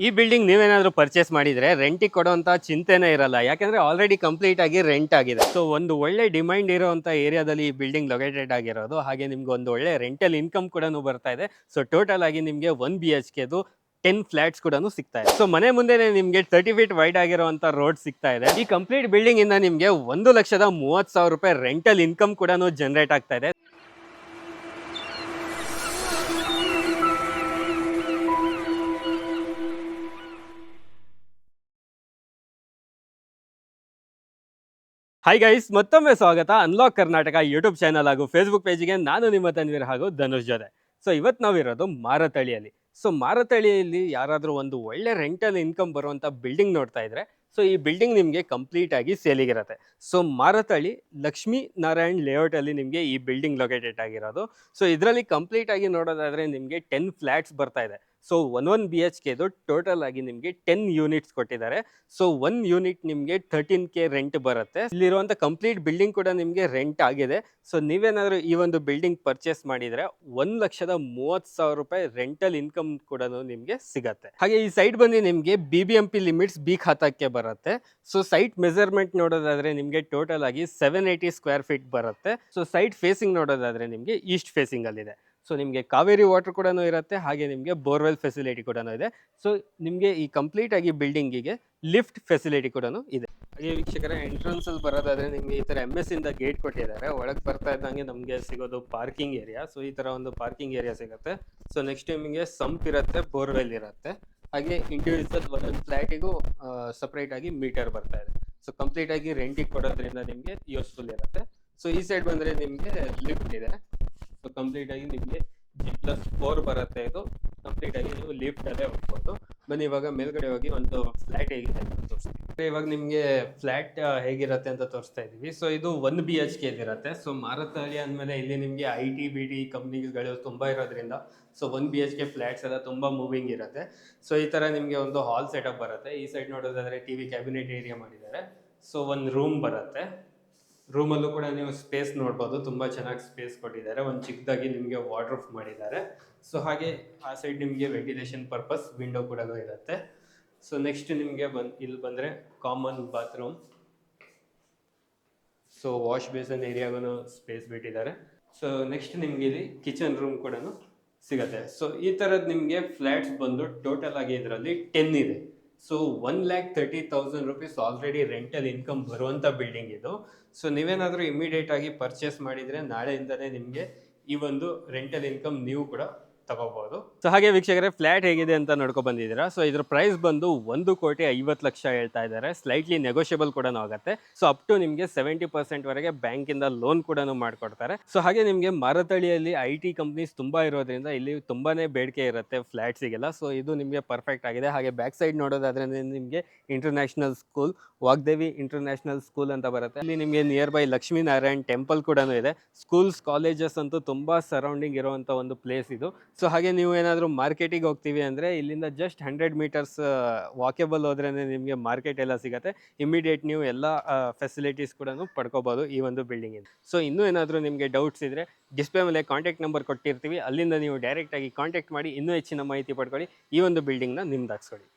ಈ ಬಿಲ್ಡಿಂಗ್ ನೀವೇನಾದ್ರೂ ಪರ್ಚೇಸ್ ಮಾಡಿದ್ರೆ ರೆಂಟಿಗೆ ಕೊಡುವಂತ ಚಿಂತೆನೇ ಇರಲ್ಲ, ಯಾಕಂದ್ರೆ ಆಲ್ರೆಡಿ ಕಂಪ್ಲೀಟ್ ಆಗಿ ರೆಂಟ್ ಆಗಿದೆ. ಸೊ ಒಂದು ಒಳ್ಳೆ ಡಿಮೈಂಡ್ ಇರುವಂತ ಏರಿಯಾದಲ್ಲಿ ಈ ಬಿಲ್ಡಿಂಗ್ ಲೊಕೇಟೆಡ್ ಆಗಿರೋದು. ಹಾಗೆ ನಿಮ್ಗೆ ಒಂದು ಒಳ್ಳೆ ರೆಂಟಲ್ ಇನ್ಕಮ್ ಕೂಡ ಬರ್ತಾ ಇದೆ. ಸೊ ಟೋಟಲ್ ಆಗಿ ನಿಮ್ಗೆ 1 BHK 10 ಫ್ಲಾಟ್ಸ್ ಕೂಡ ಸಿಗ್ತಾ ಇದೆ. ಸೊ ಮನೆ ಮುಂದೆನೆ ನಿಮ್ಗೆ 30 ಫೀಟ್ ವೈಡ್ ಆಗಿರುವಂತ ರೋಡ್ ಸಿಗ್ತಾ ಇದೆ. ಈ ಕಂಪ್ಲೀಟ್ ಬಿಲ್ಡಿಂಗ್ ಇಂದ ನಿಮ್ಗೆ 1,30,000 ರೂಪಾಯಿ ರೆಂಟಲ್ ಇನ್ಕಮ್ ಕೂಡ ಜನರೇಟ್ ಆಗ್ತಾ ಇದೆ. ಹಾಯ್ ಗೈಸ್, ಮತ್ತೊಮ್ಮೆ ಸ್ವಾಗತ ಅನ್ಲಾಕ್ ಕರ್ನಾಟಕ ಯೂಟ್ಯೂಬ್ ಚಾನಲ್ ಹಾಗೂ ಫೇಸ್ಬುಕ್ ಪೇಜ್ಗೆ. ನಾನು ನಿಮ್ಮ ತನ್ವೀರ್ ಹಾಗೂ ಧನುಷ್ ಜೊತೆ. ಸೊ ಇವತ್ತು ನಾವಿರೋದು ಮಾರತಳಿಯಲ್ಲಿ. ಸೊ ಮಾರತಳಿಯಲ್ಲಿ ಯಾರಾದರೂ ಒಂದು ಒಳ್ಳೆ ರೆಂಟಲ್ ಇನ್ಕಮ್ ಬರುವಂಥ ಬಿಲ್ಡಿಂಗ್ ನೋಡ್ತಾ ಇದ್ರೆ, ಸೊ ಈ ಬಿಲ್ಡಿಂಗ್ ನಿಮಗೆ ಕಂಪ್ಲೀಟ್ ಆಗಿ ಸೇಲಿಗಿರುತ್ತೆ. ಸೊ ಮಾರತಳಿ ಲಕ್ಷ್ಮೀ ನಾರಾಯಣ್ ಲೇಔಟ್ ಅಲ್ಲಿ ನಿಮಗೆ ಈ ಬಿಲ್ಡಿಂಗ್ ಲೊಕೇಟೆಡ್ ಆಗಿರೋದು. ಸೊ ಇದರಲ್ಲಿ ಕಂಪ್ಲೀಟ್ ಆಗಿ ನೋಡೋದಾದ್ರೆ ನಿಮಗೆ 10 ಫ್ಲಾಟ್ಸ್ ಬರ್ತಾ ಇದೆ. ಸೊ 1 BHK ಟೋಟಲ್ ಆಗಿ ನಿಮಗೆ 10 ಯೂನಿಟ್ಸ್ ಕೊಟ್ಟಿದ್ದಾರೆ. ಸೊ 1 ಯೂನಿಟ್ ನಿಮಗೆ 13K ರೆಂಟ್ ಬರುತ್ತೆ. ಇಲ್ಲಿರುವಂಥ ಕಂಪ್ಲೀಟ್ ಬಿಲ್ಡಿಂಗ್ ಕೂಡ ನಿಮಗೆ ರೆಂಟ್ ಆಗಿದೆ. ಸೊ ನೀವೇನಾದರೂ ಈ ಒಂದು ಬಿಲ್ಡಿಂಗ್ ಪರ್ಚೇಸ್ ಮಾಡಿದ್ರೆ 1,30,000 ರೂಪಾಯಿ ರೆಂಟಲ್ ಇನ್ಕಮ್ ಕೂಡ ನಿಮಗೆ ಸಿಗತ್ತೆ. ಹಾಗೆ ಈ ಸೈಟ್ ಬಂದು ನಿಮಗೆ BBMP ಲಿಮಿಟ್ಸ್ ಬಿ ಖಾತಾಕ್ಕೆ ಬರುತ್ತೆ. ಸೊ ಸೈಟ್ ಮೆಜರ್ಮೆಂಟ್ ನೋಡೋದಾದ್ರೆ ನಿಮಗೆ ಟೋಟಲ್ ಆಗಿ 780 ಸ್ಕ್ವೇರ್ ಫೀಟ್ ಬರುತ್ತೆ. ಸೊ ಸೈಟ್ ಫೇಸಿಂಗ್ ನೋಡೋದಾದ್ರೆ ನಿಮಗೆ ಈಸ್ಟ್ ಫೇಸಿಂಗ್ ಅಲ್ಲಿ ಇದೆ. ಸೊ ನಿಮಗೆ ಕಾವೇರಿ ವಾಟರ್ ಕೂಡ ಇರುತ್ತೆ, ಹಾಗೆ ನಿಮಗೆ ಬೋರ್ವೆಲ್ ಫೆಸಿಲಿಟಿ ಕೂಡ ಇದೆ. ಸೊ ನಿಮಗೆ ಈ ಕಂಪ್ಲೀಟ್ ಆಗಿ ಬಿಲ್ಡಿಂಗಿಗೆ ಲಿಫ್ಟ್ ಫೆಸಿಲಿಟಿ ಕೂಡ ಇದೆ. ಹಾಗೆ ವೀಕ್ಷಕರ, ಎಂಟ್ರೆನ್ಸ್ ಅಲ್ಲಿ ಬರೋದಾದ್ರೆ ನಿಮಗೆ ಈ ತರ MS ಇಂದ ಗೇಟ್ ಕೊಟ್ಟಿದ್ದಾರೆ. ಒಳಗೆ ಬರ್ತಾ ಇದ್ದಂಗೆ ನಮಗೆ ಸಿಗೋದು ಪಾರ್ಕಿಂಗ್ ಏರಿಯಾ. ಸೊ ಈ ತರ ಒಂದು ಪಾರ್ಕಿಂಗ್ ಏರಿಯಾ ಸಿಗುತ್ತೆ. ಸೊ ನೆಕ್ಸ್ಟ್ ನಿಮಗೆ ಸಂಪ್ ಇರುತ್ತೆ, ಬೋರ್ವೆಲ್ ಇರುತ್ತೆ, ಹಾಗೆ ಇಂಡಿವಿಜುವಲ್ ಒಂದೊಂದು ಫ್ಲಾಟಿಗೂ ಸಪ್ರೇಟ್ ಆಗಿ ಮೀಟರ್ ಬರ್ತಾ ಇದೆ. ಸೊ ಕಂಪ್ಲೀಟ್ ಆಗಿ ರೆಂಟಿಗೆ ಕೊಡೋದ್ರಿಂದ ನಿಮಗೆ ಯೂಸ್ಫುಲ್ ಇರುತ್ತೆ. ಸೊ ಈ ಸೈಡ್ ಬಂದ್ರೆ ನಿಮಗೆ ಲಿಫ್ಟ್ ಇದೆ. ಸೊ ಕಂಪ್ಲೀಟ್ ಆಗಿ ನಿಮಗೆ G+4 ಬರುತ್ತೆ. ಇದು ಕಂಪ್ಲೀಟ್ ಆಗಿ ನೀವು ಲಿಫ್ಟ್ ಅಲ್ಲೇ ಹೋಗ್ಬೋದು. ಬನ್ನಿ ಇವಾಗ ಮೇಲ್ಗಡೆ ಹೋಗಿ ಒಂದು ಫ್ಲಾಟ್ ಹೇಗಿದೆ ಅಂತ ತೋರಿಸ್ತೀವಿ. ಇವಾಗ ನಿಮಗೆ ಫ್ಲಾಟ್ ಹೇಗಿರುತ್ತೆ ಅಂತ ತೋರಿಸ್ತಾ ಇದೀವಿ. ಸೊ ಇದು 1 BHK ಇರುತ್ತೆ. ಸೊ ಮಾರತಹಳ್ಳಿ ಅಂದಮೇಲೆ ಇಲ್ಲಿ ನಿಮಗೆ IT BD ಕಂಪ್ನೀಸ್ಗಳು ತುಂಬಾ ಇರೋದ್ರಿಂದ ಸೊ 1 BHK ಫ್ಲಾಟ್ಸ್ ಎಲ್ಲ ತುಂಬಾ ಮೂವಿಂಗ್ ಇರುತ್ತೆ. ಸೊ ಈ ತರ ನಿಮಗೆ ಒಂದು ಹಾಲ್ ಸೆಟಪ್ ಬರುತ್ತೆ. ಈ ಸೈಡ್ ನೋಡೋದಾದ್ರೆ ಟಿವಿ ಕ್ಯಾಬಿನೆಟ್ ಏರಿಯಾ ಮಾಡಿದ್ದಾರೆ. ಸೊ ಒಂದು ರೂಮ್ ಬರುತ್ತೆ. ರೂಮಲ್ಲೂ ಕೂಡ ನೀವು ಸ್ಪೇಸ್ ನೋಡ್ಬೋದು, ತುಂಬ ಚೆನ್ನಾಗಿ ಸ್ಪೇಸ್ ಕೊಟ್ಟಿದ್ದಾರೆ. ಒಂದು ಚಿಕ್ಕದಾಗಿ ನಿಮಗೆ ವಾರ್ಡ್ರೋಬ್ ಮಾಡಿದ್ದಾರೆ. ಸೊ ಹಾಗೆ ಆ ಸೈಡ್ ನಿಮಗೆ ವೆಂಟಿಲೇಷನ್ ಪರ್ಪಸ್ ವಿಂಡೋ ಕೂಡ ಇರುತ್ತೆ. ಸೊ ನೆಕ್ಸ್ಟ್ ನಿಮಗೆ ಇಲ್ಲಿ ಬಂದರೆ common bathroom. So wash basin ಏರಿಯಾಗೂ ಸ್ಪೇಸ್ ಬಿಟ್ಟಿದ್ದಾರೆ. ಸೊ ನೆಕ್ಸ್ಟ್ ನಿಮಗೆ ಇಲ್ಲಿ ಕಿಚನ್ ರೂಮ್ ಕೂಡ ಸಿಗುತ್ತೆ. ಸೊ ಈ ಥರದ್ದು ನಿಮಗೆ ಫ್ಲ್ಯಾಟ್ಸ್ ಬಂದು ಟೋಟಲ್ ಆಗಿ ಇದರಲ್ಲಿ 10 ಇದೆ. So 1,30,000 rupees already rental income ಬರುವಂಥ ಬಿಲ್ಡಿಂಗ್ ಇದು. ಸೊ ನೀವೇನಾದರೂ ಇಮಿಡಿಯೇಟ್ ಆಗಿ ಪರ್ಚೇಸ್ ಮಾಡಿದರೆ ನಾಳೆಯಿಂದಲೇ ನಿಮಗೆ ಈ ಒಂದು ರೆಂಟಲ್ ಇನ್ಕಮ್ ನೀವು ಕೂಡ ತಗೋಬಹುದು. ಸೊ ಹಾಗೆ ವೀಕ್ಷಕರೇ, ಫ್ಲಾಟ್ ಹೇಗಿದೆ ಅಂತ ನೋಡ್ಕೊ ಬಂದಿದ್ದೀರಾ. ಸೊ ಇದ್ರ ಪ್ರೈಸ್ ಬಂದು 1,50,00,000 ಹೇಳ್ತಾ ಇದ್ದಾರೆ. ಸ್ಲೈಟ್ಲಿ ನೆಗೋಷಿಯಬಲ್ ಕೂಡ ಆಗುತ್ತೆ. ಸೊ ಅಪ್ ಟು ನಿಮಗೆ 70% ವರೆಗೆ ಬ್ಯಾಂಕಿಂದ ಲೋನ್ ಕೂಡ ಮಾಡ್ಕೊಡ್ತಾರೆ. ಸೊ ಹಾಗೆ ನಿಮಗೆ ಮಾರತಳಿಯಲ್ಲಿ IT ಕಂಪ್ನೀಸ್ ತುಂಬಾ ಇರೋದ್ರಿಂದ ಇಲ್ಲಿ ತುಂಬಾನೇ ಬೇಡಿಕೆ ಇರುತ್ತೆ ಫ್ಲಾಟ್ಸಿಗೆಲ್ಲ. ಸೊ ಇದು ನಿಮಗೆ ಪರ್ಫೆಕ್ಟ್ ಆಗಿದೆ. ಹಾಗೆ ಬ್ಯಾಕ್ ಸೈಡ್ ನೋಡೋದಾದ್ರೆ ನಿಮಗೆ international school, Vagdevi international school ಅಂತ ಬರುತ್ತೆ. ಇಲ್ಲಿ ನಿಮಗೆ near by Lakshmi Narayan temple ಕೂಡ ಇದೆ. ಸ್ಕೂಲ್ಸ್, ಕಾಲೇಜಸ್ ಅಂತೂ ತುಂಬಾ ಸರೌಂಡಿಂಗ್ ಇರುವಂತ ಒಂದು ಪ್ಲೇಸ್ ಇದು. ಸೊ ಹಾಗೆ ನೀವು ಏನಾದರೂ ಮಾರ್ಕೆಟಿಗೆ ಹೋಗ್ತೀವಿ ಅಂದರೆ ಇಲ್ಲಿಂದ ಜಸ್ಟ್ 100 ಮೀಟರ್ಸ್ ವಾಕೇಬಲ್ ಹೋದ್ರೇ ನಿಮಗೆ ಮಾರ್ಕೆಟ್ ಎಲ್ಲ ಸಿಗುತ್ತೆ. ಇಮಿಡಿಯೇಟ್ ನೀವು ಎಲ್ಲ ಫೆಸಿಲಿಟೀಸ್ ಕೂಡ ಪಡ್ಕೋಬೋದು ಈ ಒಂದು ಬಿಲ್ಡಿಂಗಿಂದ. ಸೊ ಇನ್ನೂ ಏನಾದರೂ ನಿಮಗೆ ಡೌಟ್ಸ್ ಇದ್ದರೆ ಡಿಸ್ಪ್ಲೇ ಮೇಲೆ ಕಾಂಟ್ಯಾಕ್ಟ್ ನಂಬರ್ ಕೊಟ್ಟಿರ್ತೀವಿ, ಅಲ್ಲಿಂದ ನೀವು ಡೈರೆಕ್ಟಾಗಿ ಕಾಂಟ್ಯಾಕ್ಟ್ ಮಾಡಿ ಇನ್ನೂ ಹೆಚ್ಚಿನ ಮಾಹಿತಿ ಪಡ್ಕೊಳ್ಳಿ. ಈ ಒಂದು ಬಿಲ್ಡಿಂಗ್ನ ನಿಮ್ದಾಗಿಸ್ಕೊಳ್ಳಿ.